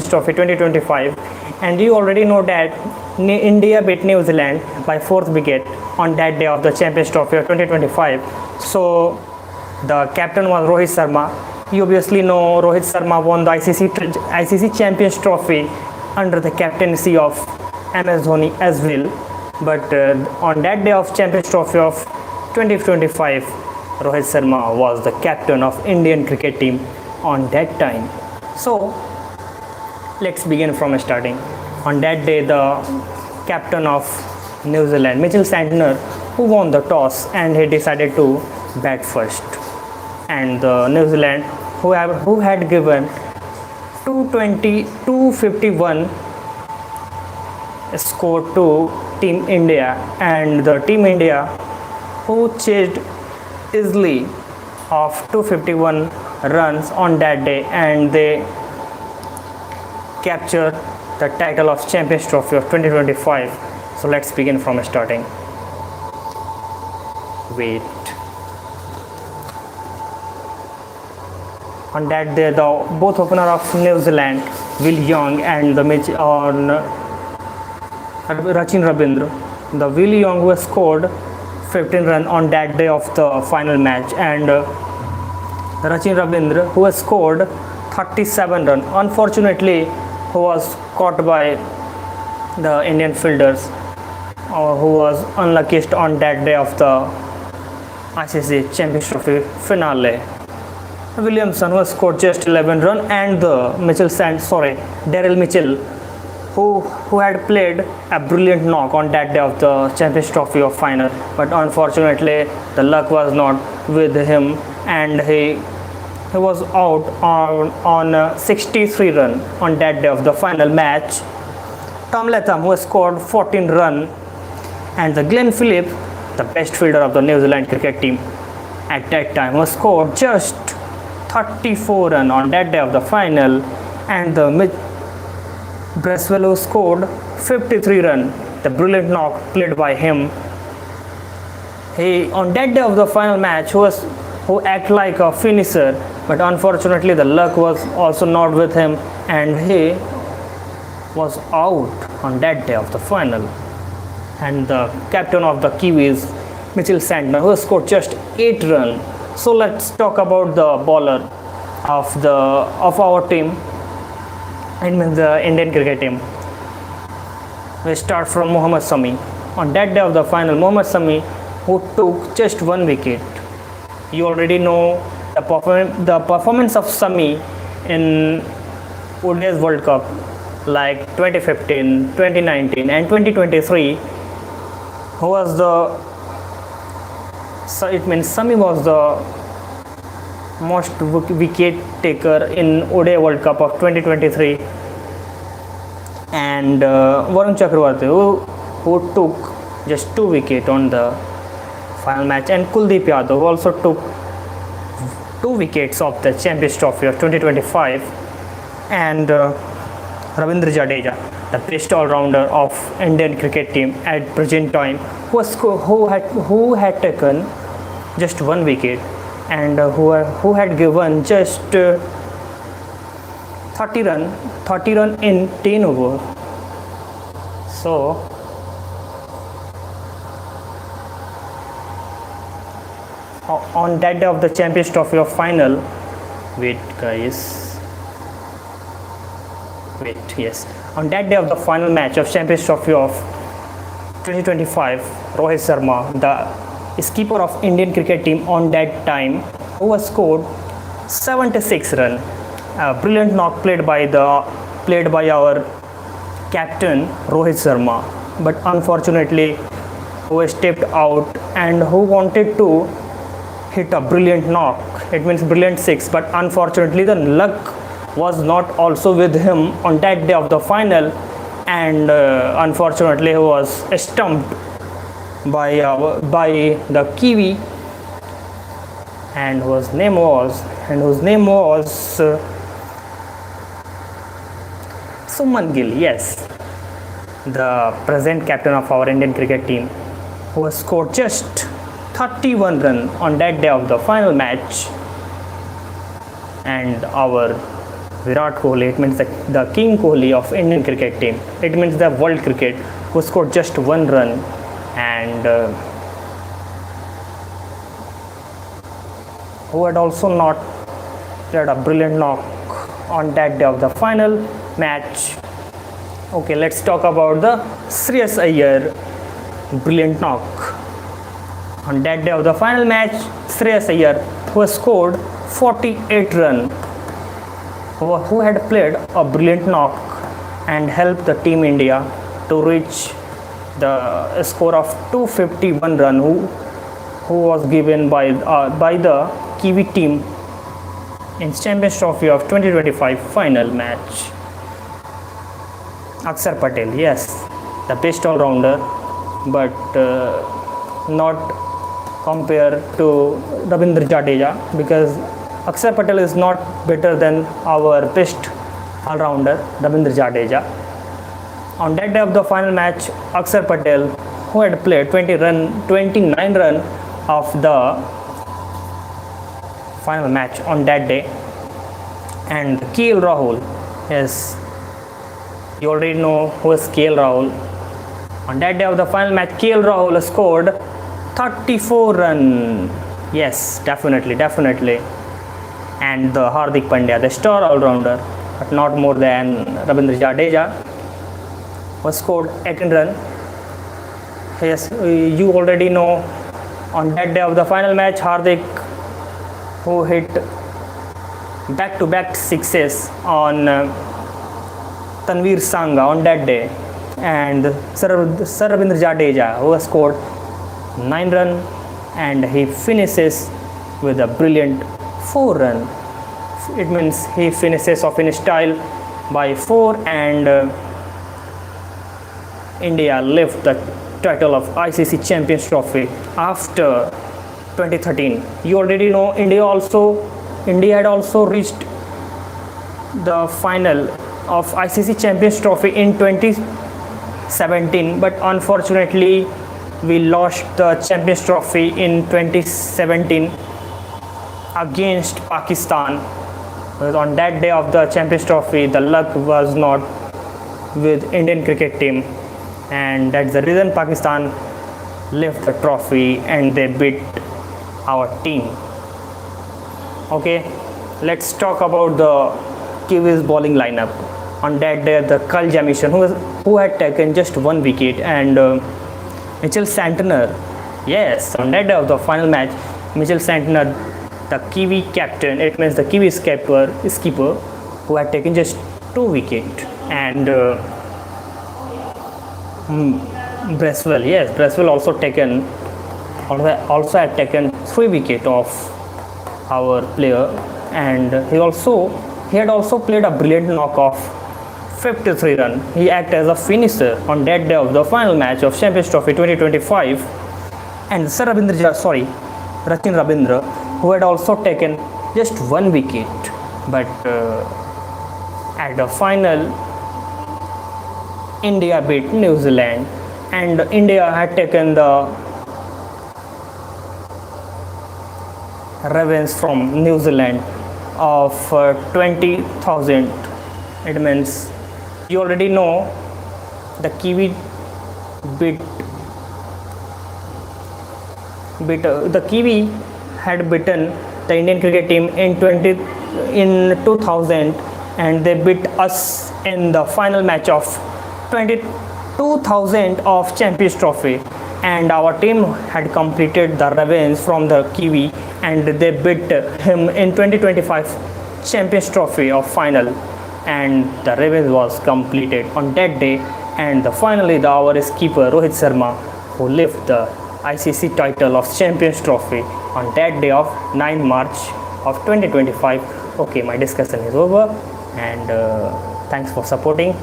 Trophy 2025, and you already know that India beat New Zealand by 4th wicket on that day of the Champions Trophy of 2025. So the captain was Rohit Sharma. You obviously know Rohit Sharma won the ICC Champions Trophy under the captaincy of MS Dhoni as well. But on that day of Champions Trophy of 2025, Rohit Sharma was the captain of Indian cricket team on that time. So let's begin from starting. On that day, the captain of New Zealand, Mitchell Santner, who won the toss and he decided to bat first. And New Zealand, who had given 251 score to Team India, and the Team India who chased easily of 251 runs on that day, and they capture the title of Champions Trophy of 2025. So let's begin from starting. Wait. On that day, the both opener of New Zealand, Will Young and the Rachin Ravindra. The Will Young who scored 15 runs on that day of the final match, and Rachin Ravindra who has scored 37 runs. Unfortunately, who was caught by the Indian fielders, who was unluckiest on that day of the ICC Champions Trophy finale. Williamson who scored just 11 runs, and the Daryl Mitchell who had played a brilliant knock on that day of the Champions Trophy of final, but unfortunately the luck was not with him, and he was out on 63 runs on that day of the final match. Tom Latham who scored 14 runs, and the Glenn Phillips, the best fielder of the New Zealand cricket team at that time, who scored just 34 runs on that day of the final, and the Braswell who scored 53 runs. The brilliant knock played by him. He on that day of the final match who acted like a finisher, but unfortunately the luck was also not with him, and he was out on that day of the final. And the captain of the Kiwis, Mitchell Santner, who scored just 8 runs. So let's talk about the bowler of our team. It means the Indian cricket team. We start from Mohammad Shami. On that day of the final, Mohammad Shami, who took just 1 wicket. You already know the performance of Shami in ODI's World Cup, like 2015, 2019, and 2023. Shami was the most wicket taker in ODI World Cup of 2023, and Varun Chakravarti who took just 2 wickets on the final match, and Kuldeep Yadav also took 2 wickets of the Champions Trophy of 2025, and Ravindra Jadeja, the best all-rounder of Indian cricket team at present time, who had taken just 1 wicket, and who had given just 30 runs in 10 overs. So on that day of the Champions Trophy of final, on that day of the final match of Champions Trophy of 2025, Rohit Sharma, the skipper of Indian cricket team on that time, who has scored 76 runs. A brilliant knock played by our captain Rohit Sharma, but unfortunately who stepped out and who wanted to hit a brilliant knock, it means brilliant 6, but unfortunately the luck was not also with him on that day of the final, and unfortunately he was stumped by the Kiwi, and whose name was Suman Gill, yes, the present captain of our Indian cricket team, who has scored just 31 runs on that day of the final match, and our Virat Kohli, it means the King Kohli of Indian cricket team. It means the world cricket, who scored just 1 run, and who had also not played a brilliant knock on that day of the final match. Okay, let's talk about the Shreyas Iyer brilliant knock. On that day of the final match, Shreyas Iyer, who has scored 48 runs, who had played a brilliant knock and helped the Team India to reach the score of 251 runs, who was given by the Kiwi team in Champions Trophy of 2025 final match. Akshar Patel, yes, the best all-rounder, but not compared to Ravindra Jadeja, because Akshar Patel is not better than our best all-rounder Ravindra Jadeja. On that day of the final match, Akshar Patel, who had played 29 runs of the final match on that day, and KL Rahul, yes, you already know who is KL Rahul. On that day of the final match, KL Rahul scored 34 runs. Yes, definitely. And the Hardik Pandya, the star all-rounder, but not more than Ravindra Jadeja, was scored 18 runs. Yes, you already know on that day of the final match, Hardik, who hit back-to-back sixes on Tanvir Sangha on that day, and Sir Ravindra Jadeja, who has scored 9 runs, and he finishes with a brilliant 4 runs. It means he finishes off in style by 4, and India left the title of ICC Champions Trophy after 2013. You already know India had also reached the final of ICC Champions Trophy in 2017, but unfortunately we lost the Champions Trophy in 2017 against Pakistan. But on that day of the Champions Trophy, the luck was not with Indian cricket team, and that's the reason Pakistan left the trophy and they beat our team. Okay, let's talk about the Kiwis bowling lineup. On that day, the Kal Jamieson, who had taken just 1 wicket, and Mitchell Santner. Yes, on that day of the final match, Mitchell Santner, the Kiwi captain, it means the Kiwi skipper, who had taken just 2 wickets, and Bracewell also had taken 3 wickets of our player, and he had also played a brilliant knock of 53 runs. He acted as a finisher on that day of the final match of Champions Trophy 2025, and Rachin Ravindra, who had also taken just 1 wicket, but at the final, India beat New Zealand, and India had taken the revenge from New Zealand of 20,000. It means you already know the Kiwi the Kiwi had beaten the Indian cricket team in 2000, and they beat us in the final match of 2000 of Champions Trophy, and our team had completed the revenge from the Kiwi, and they beat him in 2025 Champions Trophy of final, and the revenge was completed on that day. And finally, our skipper Rohit Sharma, who left the ICC title of Champions Trophy on that day of 9 March of 2025. Okay, my discussion is over, and thanks for supporting.